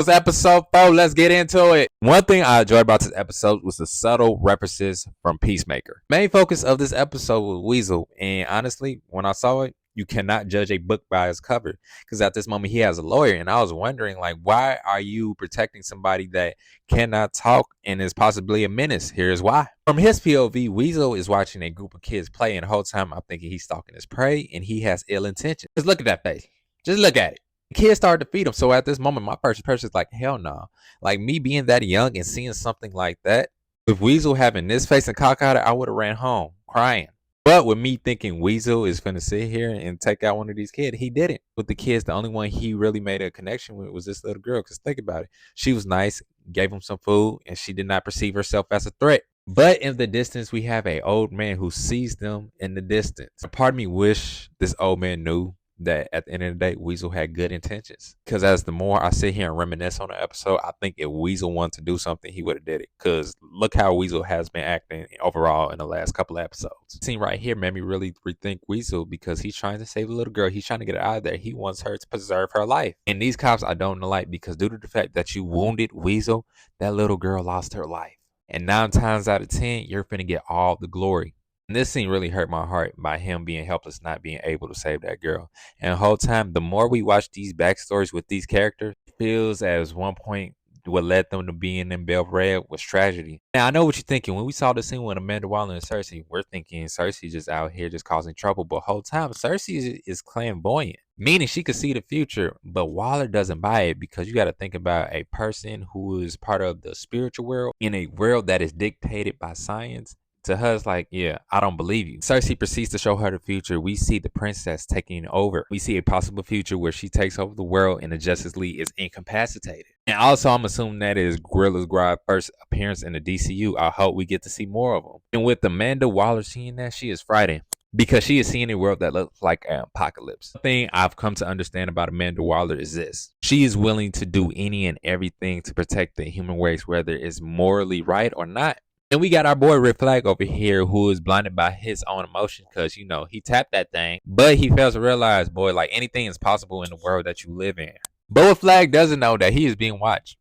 was episode 4. Let's get into it. One thing I enjoyed about this episode was the subtle references from Peacemaker. Main focus of this episode was Weasel, and honestly, when I saw it, you cannot judge a book by its cover, because at this moment he has a lawyer, and I was wondering, like, why are you protecting somebody that cannot talk and is possibly a menace? Here's why. From his POV, Weasel is watching a group of kids play, and the whole time I'm thinking he's stalking his prey and he has ill intention. Just look at that face. Just look at it. The kids started to feed him. So at this moment, my first person is like, hell no. Like, me being that young and seeing something like that, with Weasel having this face and cock out, I would have ran home crying. But with me thinking Weasel is finna sit here and take out one of these kids, he didn't. With the kids, the only one he really made a connection with was this little girl. Because think about it. She was nice, gave him some food, and she did not perceive herself as a threat. But in the distance, we have an old man who sees them in the distance. A part of me wish this old man knew that at the end of the day, Weasel had good intentions. Because as the more I sit here and reminisce on the episode, I think if Weasel wanted to do something, he would have did it. Because look how Weasel has been acting overall in the last couple of episodes. The scene right here made me really rethink Weasel, because he's trying to save the little girl. He's trying to get her out of there. He wants her to preserve her life. And these cops I don't like, because due to the fact that you wounded Weasel, that little girl lost her life. And 9 times out of 10, you're finna get all the glory. And this scene really hurt my heart by him being helpless, not being able to save that girl. And the whole time, the more we watch these backstories with these characters, it feels as one point what led them to being in Bel Red was tragedy. Now, I know what you're thinking. When we saw the scene with Amanda Waller and Cersei, we're thinking Cersei just out here just causing trouble. But the whole time, Cersei is clairvoyant, meaning she could see the future. But Waller doesn't buy it, because you got to think about a person who is part of the spiritual world in a world that is dictated by science. To her, it's like, yeah, I don't believe you. Cersei proceeds to show her the future. We see the princess taking over. We see a possible future where she takes over the world and the Justice League is incapacitated. And also, I'm assuming that is Gorilla's Grodd's first appearance in the DCU. I hope we get to see more of them. And with Amanda Waller seeing that, she is frightened, because she is seeing a world that looks like an apocalypse. The thing I've come to understand about Amanda Waller is this. She is willing to do any and everything to protect the human race, whether it's morally right or not. And we got our boy Red Flag over here, who is blinded by his own emotion, because, you know, he tapped that thing, but he fails to realize, boy, like, anything is possible in the world that you live in. But Red Flag doesn't know that he is being watched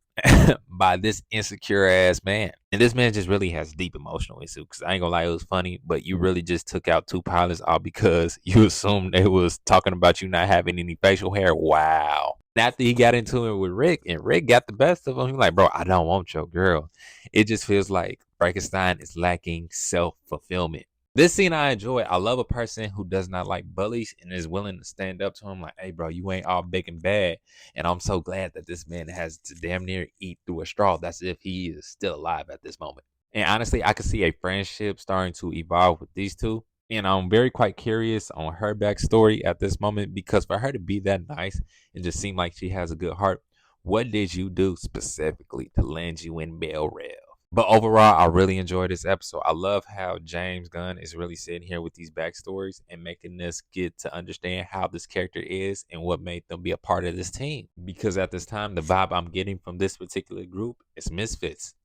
by this insecure ass man. And this man just really has deep emotional issues. Because I ain't gonna lie, it was funny, but you really just took out 2 pilots all because you assumed they was talking about you not having any facial hair. Wow. After he got into it with Rick, and Rick got the best of him, he was like, bro, I don't want your girl. It just feels like Frankenstein is lacking self-fulfillment. This scene I enjoy. I love a person who does not like bullies and is willing to stand up to him like, hey, bro, you ain't all big and bad. And I'm so glad that this man has to damn near eat through a straw. That's if he is still alive at this moment. And honestly, I could see a friendship starting to evolve with these two. And I'm very quite curious on her backstory at this moment, because for her to be that nice and just seem like she has a good heart, what did you do specifically to land you in Bel Rev? But overall, I really enjoyed this episode. I love how James Gunn is really sitting here with these backstories and making us get to understand how this character is and what made them be a part of this team. Because at this time, the vibe I'm getting from this particular group is misfits.